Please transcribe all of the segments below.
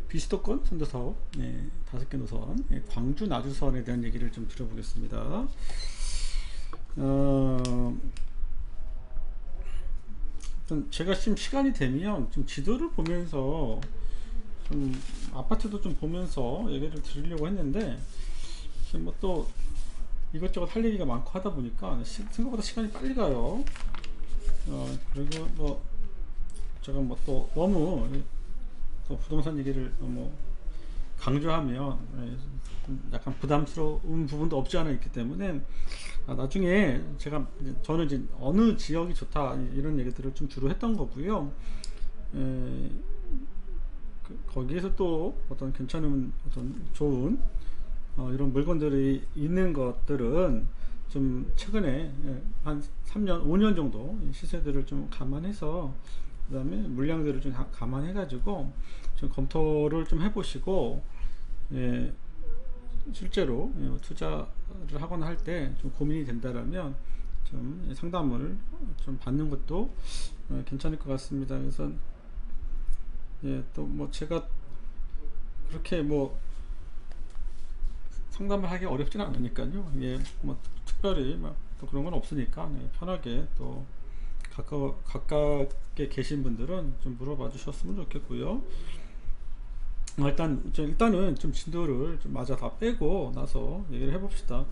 비수도권 선도사업 5개 노선, 광주 나주선에 대한 얘기를 좀 들어보겠습니다. 제가 지금 시간이 되면 좀 지도를 보면서 좀 아파트도 좀 보면서 얘기를 드리려고 했는데, 지금 뭐 또 이것저것 할 얘기가 많고 하다 보니까 생각보다 시간이 빨리 가요. 그리고 뭐 제가 뭐 또 너무 또 부동산 얘기를 너무 강조하면 약간 부담스러운 부분도 없지 않아 있기 때문에, 나중에 저는 이제 어느 지역이 좋다 이런 얘기들을 좀 주로 했던 거고요. 거기에서 또 어떤 괜찮은 어떤 좋은 이런 물건들이 있는 것들은 좀 최근에 한 3년 5년 정도 시세들을 좀 감안해서, 그 다음에 물량들을 좀 감안해 가지고 좀 검토를 좀 해보시고, 실제로 투자를 하거나 할 때 좀 고민이 된다라면 좀 상담을 좀 받는 것도 괜찮을 것 같습니다. 그래서 또 뭐 제가 그렇게 뭐 상담을 하기 어렵지는 않으니까요. 뭐 특별히 막 또 그런 건 없으니까 편하게 또 가깝게 계신 분들은 좀 물어봐 주셨으면 좋겠고요. 일단은 좀 진도를 좀 마저 다 빼고 나서 얘기를 해봅시다.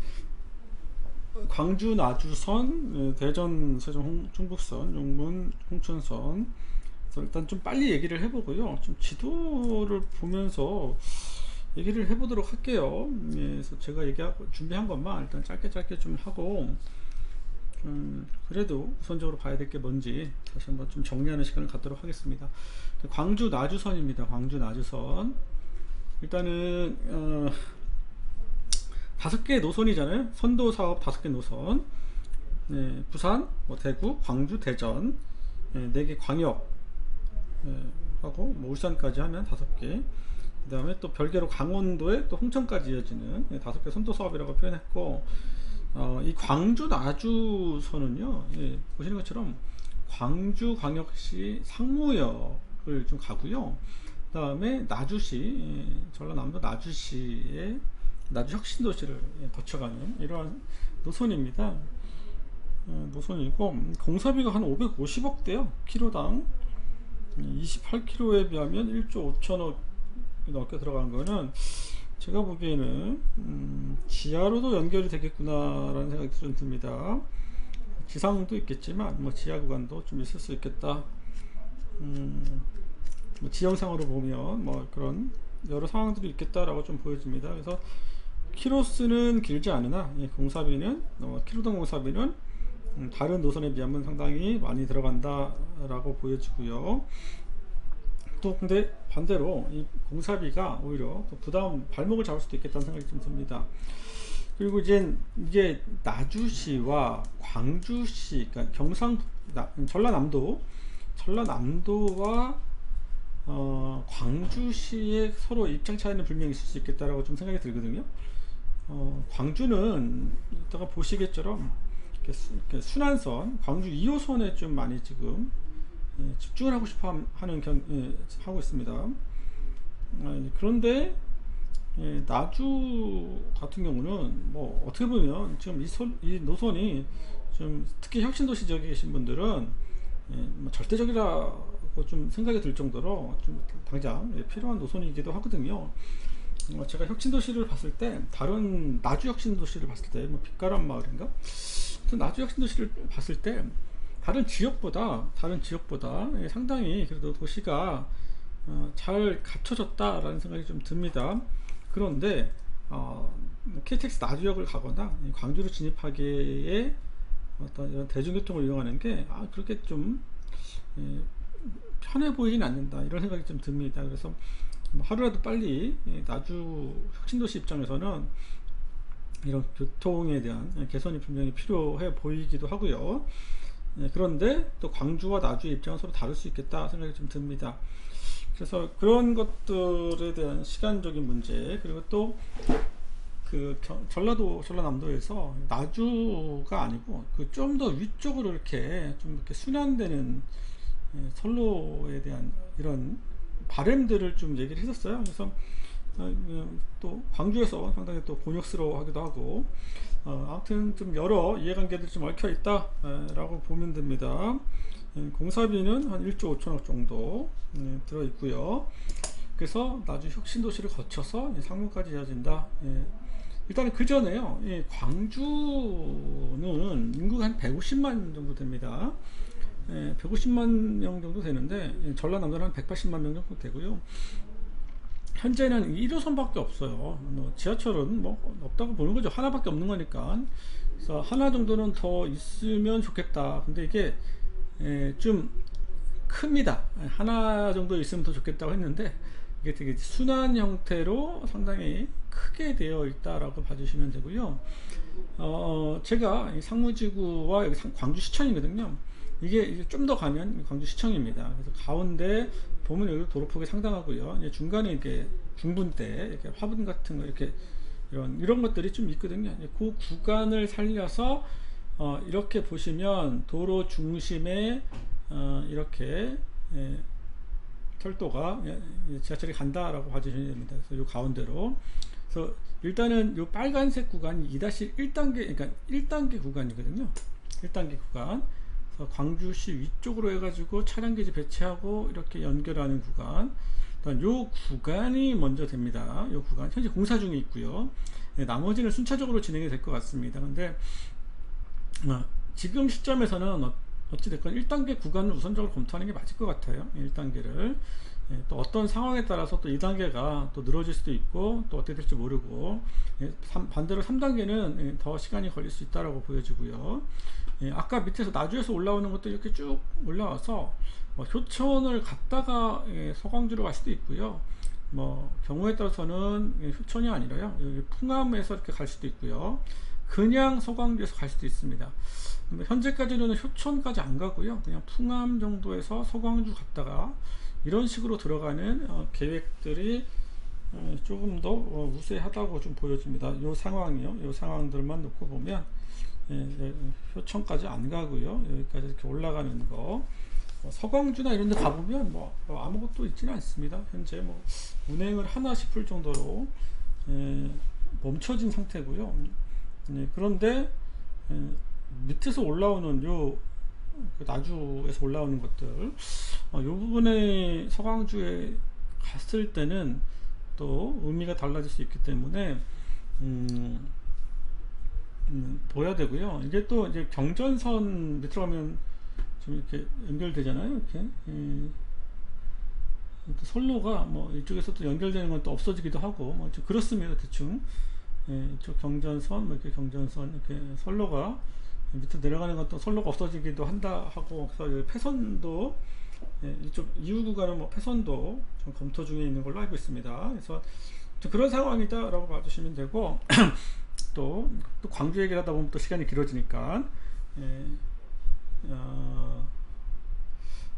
광주 나주선, 대전 세종 충북선, 용문 홍천선. 그래서 일단 좀 빨리 얘기를 해보고요. 좀 지도를 보면서 얘기를 해보도록 할게요. 그래서 제가 준비한 것만 일단 짧게 좀 하고, 그래도 우선적으로 봐야 될 게 뭔지 다시 한번 좀 정리하는 시간을 갖도록 하겠습니다. 광주 나주선입니다. 광주 나주선. 일단은 5개 노선이잖아요. 선도 사업 5개 노선. 부산, 대구, 광주, 대전, 4개 광역, 하고 울산까지 하면 5개. 그 다음에 또 별개로 강원도에 또 홍천까지 이어지는 5개 선도 사업이라고 표현했고, 이 광주 나주선은요, 보시는 것처럼 광주광역시 상무역을 좀 가고요. 그 다음에 나주시, 전라남도 나주시의 나주혁신도시를 거쳐가는 이러한 노선입니다. 노선이고, 공사비가 한 550억대요. 키로당. 28km에 비하면 1조 5천억 넘게 들어간 거는 제가 보기에는 지하로도 연결이 되겠구나 라는 생각이 좀 듭니다. 지상도 있겠지만 뭐 지하 구간도 좀 있을 수 있겠다. 뭐 지형상으로 보면 뭐 그런 여러 상황들이 있겠다라고 좀 보여집니다. 그래서 키로수는 길지 않으나 공사비는 키로당 공사비는 다른 노선에 비하면 상당히 많이 들어간다 라고 보여지고요. 또 근데 반대로 이 공사비가 오히려 또 발목을 잡을 수도 있겠다는 생각이 좀 듭니다. 그리고 이제 이게 나주시와 광주시, 그러니까 전라남도와 광주시의 서로 입장 차이는 분명히 있을 수 있겠다라고 좀 생각이 들거든요. 광주는 이따가 보시겠처럼 이렇게 순환선, 광주 2호선에 좀 많이 지금 집중을 하고 싶어 하고 있습니다. 그런데 나주 같은 경우는 뭐 어떻게 보면 지금 이 노선이 좀 특히 혁신도시 지역에 계신 분들은 뭐 절대적이라고 좀 생각이 들 정도로 좀 당장 필요한 노선이기도 하거든요. 제가 혁신도시를 봤을 때, 다른 나주 혁신도시를 봤을 때, 뭐 빛가람 마을인가? 나주 혁신도시를 봤을 때 다른 지역보다 상당히 그래도 도시가 잘 갖춰졌다라는 생각이 좀 듭니다. 그런데 KTX 나주역을 가거나 광주로 진입하기에 어떤 이런 대중교통을 이용하는 게 그렇게 좀 편해 보이진 않는다, 이런 생각이 좀 듭니다. 그래서 하루라도 빨리 나주 혁신도시 입장에서는 이런 교통에 대한 개선이 분명히 필요해 보이기도 하고요. 그런데 또 광주와 나주의 입장은 서로 다를 수 있겠다 생각이 좀 듭니다. 그래서 그런 것들에 대한 시간적인 문제, 그리고 또 그 전라남도에서 나주가 아니고 그 좀 더 위쪽으로 이렇게 좀 이렇게 순환되는 선로에 대한 이런 바램들을 좀 얘기를 했었어요. 그래서 또 광주에서 상당히 또 곤욕스러워하기도 하고 아무튼 좀 여러 이해관계들이 좀 얽혀 있다라고 보면 됩니다. 공사비는 한 1조 5천억 정도 들어 있고요. 그래서 나주 혁신도시를 거쳐서 상무까지 이어진다. 일단 그 전에요. 광주는 인구가 한 150만 정도 됩니다. 150만 명 정도 되는데 전라남도는 한 180만 명 정도 되고요. 현재는 1호선밖에 없어요. 지하철은 뭐 없다고 보는 거죠. 하나밖에 없는 거니까. 그래서 하나 정도는 더 있으면 좋겠다. 근데 이게 좀 큽니다. 하나 정도 있으면 더 좋겠다고 했는데 이게 되게 순환 형태로 상당히 크게 되어 있다라고 봐주시면 되고요. 제가 상무지구와 여기 광주시청이거든요. 이게 좀 더 가면 광주시청입니다. 그래서 가운데 보면 여기 도로폭이 상당하고요. 이제 중간에 이렇게 중분대, 이렇게 화분 같은 거 이렇게 이런 것들이 좀 있거든요. 그 구간을 살려서 이렇게 보시면 도로 중심에 이렇게 철도가 지하철이 간다라고 봐주시면 됩니다. 그래서 이 가운데로. 그래서 일단은 이 빨간색 구간이 2-1단계, 그러니까 1단계 구간이거든요. 1단계 구간. 그래서 광주시 위쪽으로 해가지고 차량기지 배치하고 이렇게 연결하는 구간. 이 구간이 먼저 됩니다. 이 구간 현재 공사 중에 있고요. 나머지는 순차적으로 진행이 될 것 같습니다. 근데 지금 시점에서는 어찌됐건 1단계 구간을 우선적으로 검토하는 게 맞을 것 같아요. 1단계를 또 어떤 상황에 따라서 또 2단계가 또 늘어질 수도 있고 또 어떻게 될지 모르고 반대로 3단계는 더 시간이 걸릴 수 있다고 보여지고요. 아까 밑에서 나주에서 올라오는 것도 이렇게 쭉 올라와서 효천을 갔다가 서광주로 갈 수도 있고요. 경우에 따라서는 효천이 아니라요, 여기 풍암에서 이렇게 갈 수도 있고요. 그냥 서광주에서 갈 수도 있습니다. 현재까지는 효천까지 안 가고요, 그냥 풍암 정도에서 서광주 갔다가 이런 식으로 들어가는 계획들이 조금 더 우세하다고 좀 보여집니다. 이 상황이요, 이 상황들만 놓고 보면 효천까지 안 가고요, 여기까지 이렇게 올라가는 거, 서광주나 이런 데 가보면 아무것도 있지는 않습니다. 현재 운행을 하나 싶을 정도로 멈춰진 상태고요. 그런데 밑에서 올라오는 그 나주에서 올라오는 것들, 이 부분에 서광주에 갔을 때는 또 의미가 달라질 수 있기 때문에 보야 되고요. 이게 또 이제 경전선 밑으로 가면 좀 이렇게 연결되잖아요. 이렇게 선로가 이쪽에서 또 연결되는 건 또 없어지기도 하고 좀 그렇습니다. 대충 이쪽 경전선, 이렇게 경전선, 이렇게 선로가 밑으로 내려가는 건 또 선로가 없어지기도 한다 하고, 그래서 여기 폐선도 이쪽 이후 구간은 폐선도 좀 검토 중에 있는 걸로 알고 있습니다. 그래서 그런 상황이다라고 봐주시면 되고 또 광주 얘기를 하다 보면 또 시간이 길어지니까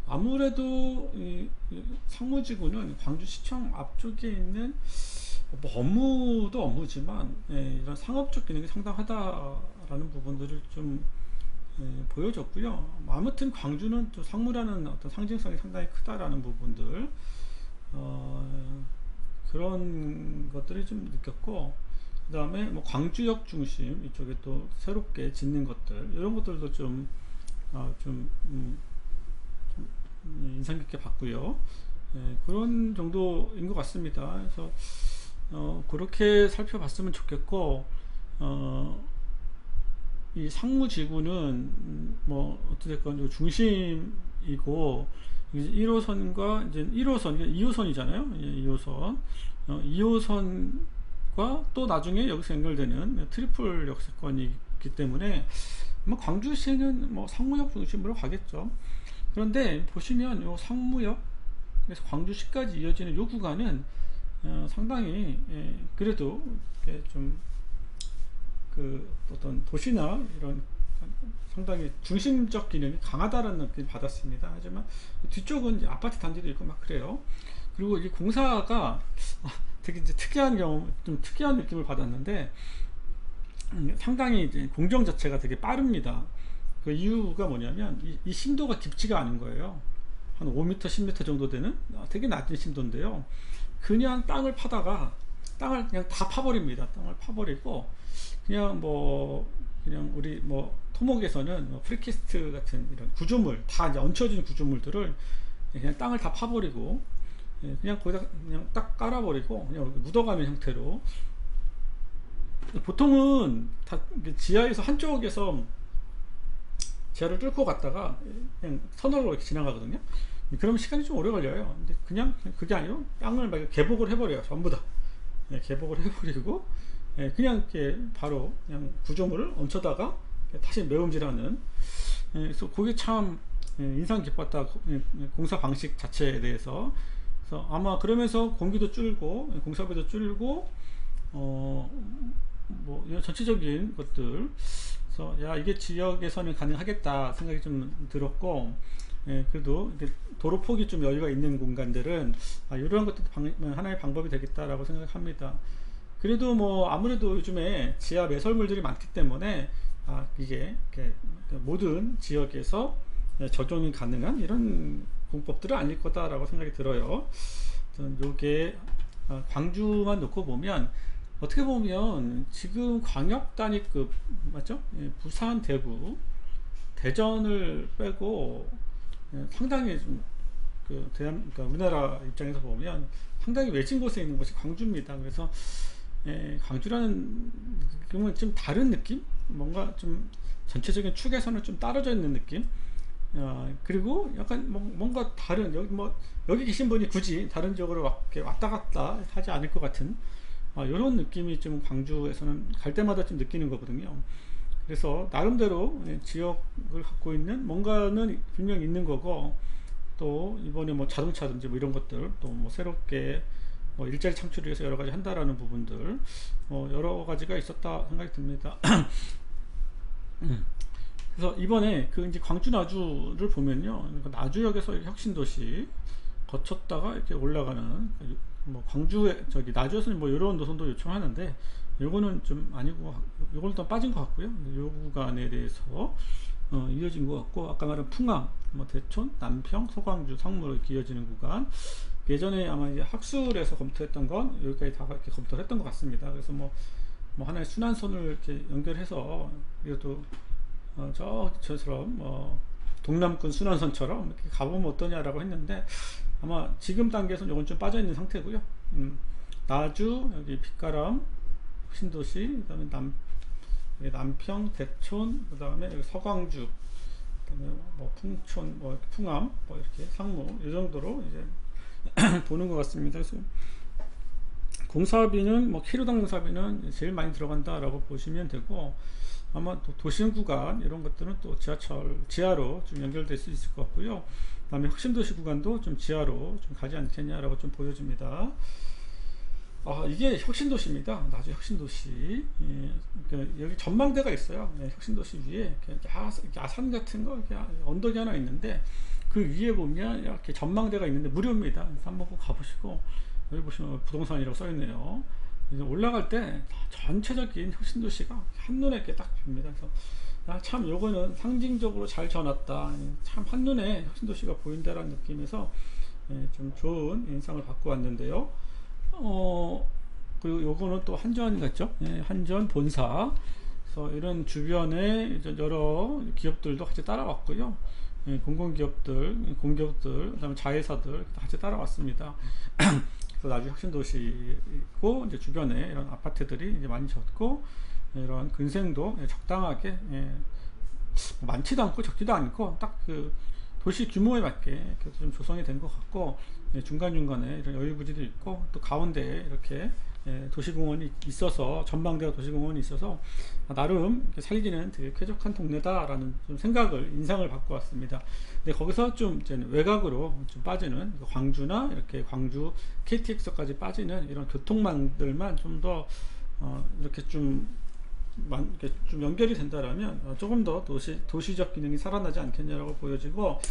아무래도 이 상무지구는 광주시청 앞쪽에 있는 업무도 업무지만 이런 상업적 기능이 상당하다라는 부분들을 좀 보여줬고요. 아무튼 광주는 또 상무라는 어떤 상징성이 상당히 크다라는 부분들, 그런 것들이 좀 느꼈고, 그 다음에 광주역 중심 이쪽에 또 새롭게 짓는 것들, 이런 것들도 좀 인상 깊게 봤고요. 그런 정도인 것 같습니다. 그래서 그렇게 살펴봤으면 좋겠고, 이 상무지구는 어찌됐건 중심이고, 1호선과 이제 1호선, 2호선이잖아요. 2호선과 또 나중에 여기서 연결되는 트리플 역세권이 있기 때문에 광주시는 상무역 중심으로 가겠죠. 그런데 보시면 요 상무역에서 광주시까지 이어지는 요 구간은 상당히 그래도 좀 어떤 도시나 이런 상당히 중심적 기능이 강하다는 느낌을 받았습니다. 하지만 뒤쪽은 이제 아파트 단지도 있고 그래요. 그리고 이 공사가 되게 이제 특이한 경우, 좀 특이한 느낌을 받았는데, 상당히 이제 공정 자체가 되게 빠릅니다. 그 이유가 뭐냐면 이 심도가 깊지가 않은 거예요. 한 5m, 10m 정도 되는 되게 낮은 심도인데요. 그냥 땅을 파다가 땅을 그냥 다 파버립니다. 땅을 파버리고 그냥 뭐 그냥 우리 뭐 토목에서는 뭐 프리캐스트 같은 이런 구조물 다 이제 얹혀진 구조물들을 그냥 땅을 다 파버리고 그냥 거기다 그냥 딱 깔아버리고 그냥 묻어가는 형태로, 보통은 다 지하에서 한쪽에서 지하를 뚫고 갔다가 그냥 터널로 이렇게 지나가거든요. 그러면 시간이 좀 오래 걸려요. 근데 그냥 그게 아니고 땅을 막 개복을 해버려요. 전부 다. 개복을 해버리고 그냥 이렇게 바로 그냥 구조물을 얹혀다가 다시 매음질하는. 그래서 그게 참 인상 깊었다. 공사 방식 자체에 대해서. 그래서 아마 그러면서 공기도 줄고 공사비도 줄고 뭐 이런 전체적인 것들, 그래서 야 이게 지역에서는 가능하겠다 생각이 좀 들었고, 그래도 도로 폭이 좀 여유가 있는 공간들은 이러한 것도 하나의 방법이 되겠다라고 생각합니다. 그래도 뭐 아무래도 요즘에 지하 매설물들이 많기 때문에 이게 모든 지역에서 적용이 가능한 이런 공법들은 아닐 거다라고 생각이 들어요. 요게 광주만 놓고 보면 어떻게 보면 지금 광역 단위급 맞죠? 부산, 대구, 대전을 빼고 상당히 좀 그러니까 우리나라 입장에서 보면 상당히 외진 곳에 있는 곳이 광주입니다. 그래서 광주라는 느낌은 좀 다른 느낌? 뭔가 좀 전체적인 축에서는 좀 떨어져 있는 느낌? 그리고 약간 뭔가 다른 여기 계신 분이 굳이 다른 지역으로 이렇게 왔다 갔다 하지 않을 것 같은 이런 느낌이 좀 광주에서는 갈 때마다 좀 느끼는 거거든요. 그래서 나름대로 지역을 갖고 있는 뭔가는 분명히 있는 거고, 또 이번에 뭐 자동차든지 뭐 이런 것들 또 뭐 새롭게 뭐 일자리 창출을 위해서 여러 가지 한다라는 부분들 여러 가지가 있었다 생각이 듭니다. 그래서 이번에 그 이제 광주 나주를 보면요, 그러니까 나주역에서 혁신도시 거쳤다가 이렇게 올라가는 뭐 광주에 저기 나주에서는 뭐 이런 노선도 요청하는데 요거는 좀 아니고 요거는 또 빠진 것 같고요. 요 구간에 대해서 이어진 것 같고, 아까 말한 풍암, 뭐 대촌, 남평, 서광주, 상무로 이렇게 이어지는 구간, 예전에 아마 이제 학술에서 검토했던 건 여기까지 다 이렇게 검토를 했던 것 같습니다. 그래서 뭐 하나의 순환선을 이렇게 연결해서 이것도 저처럼 동남권 순환선처럼 이렇게 가보면 어떠냐라고 했는데, 아마 지금 단계에서는 이건 좀 빠져 있는 상태고요. 나주, 여기 빛가람, 신도시, 그다음에 남평, 대촌, 그다음에 여기 서광주, 그다음에 뭐 풍촌, 뭐 풍암, 뭐 이렇게 상무 이 정도로 이제 보는 것 같습니다. 그래서 공사비는 뭐 키로당 공사비는 제일 많이 들어간다라고 보시면 되고, 아마 또 도심 구간 이런 것들은 또 지하로 좀 연결될 수 있을 것 같고요. 그다음에 혁신도시 구간도 좀 지하로 좀 가지 않겠냐라고 좀 보여집니다. 이게 혁신도시입니다. 나주 혁신도시. 그러니까 여기 전망대가 있어요. 혁신도시 위에 야산 같은 거, 언덕이 하나 있는데 그 위에 보면 이렇게 전망대가 있는데 무료입니다. 한번 꼭 가보시고, 여기 보시면 부동산이라고 써있네요. 이제 올라갈 때 전체적인 혁신도시가 한눈에 이렇게 딱 빕니다. 그래서 참 요거는 상징적으로 잘 지어놨다, 참 한눈에 혁신도시가 보인다라는 느낌에서 좀 좋은 인상을 받고 왔는데요. 그리고 요거는 또 한전 같죠? 한전 본사. 그래서 이런 주변에 여러 기업들도 같이 따라왔고요. 공공기업들, 공기업들, 그다음에 자회사들 같이 따라왔습니다. 그래서 나중에 혁신도시고 이제 주변에 이런 아파트들이 이제 많이 졌고, 이런 근생도 적당하게 많지도 않고 적지도 않고 딱 그 도시 규모에 맞게 좀 조성이 된 것 같고, 중간중간에 이런 여유부지도 있고, 또 가운데에 이렇게 도시공원이 있어서, 전망대와 도시공원이 있어서 나름 살기는 되게 쾌적한 동네다라는 좀 생각을, 인상을 받고 왔습니다. 근데 거기서 좀 이제 외곽으로 좀 빠지는 광주나 이렇게 광주 KTX까지 빠지는 이런 교통망들만 좀 더 이렇게 좀 연결이 된다라면 조금 더 도시적 기능이 살아나지 않겠냐라고 보여지고,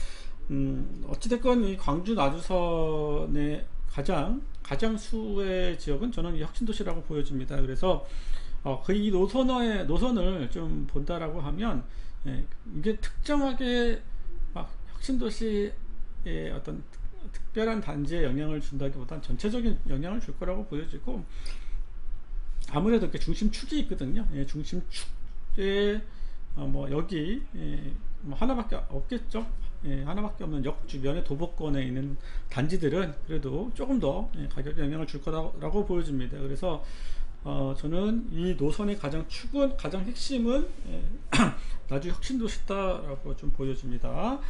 어찌됐건 이 광주 나주선에 가장수의 지역은 저는 이 혁신도시라고 보여집니다. 그래서 이 노선을 좀 본다라고 하면, 이게 특정하게 막 혁신도시의 어떤 특별한 단지에 영향을 준다기보단 전체적인 영향을 줄 거라고 보여지고, 아무래도 이렇게 중심축이 있거든요. 중심축에 뭐 여기 뭐 하나밖에 없겠죠. 하나밖에 없는 역 주변의 도보권에 있는 단지들은 그래도 조금 더 가격에 영향을 줄 거라고 보여집니다. 그래서 저는 이 노선의 가장 핵심은 나주 혁신도시다라고 좀 보여집니다.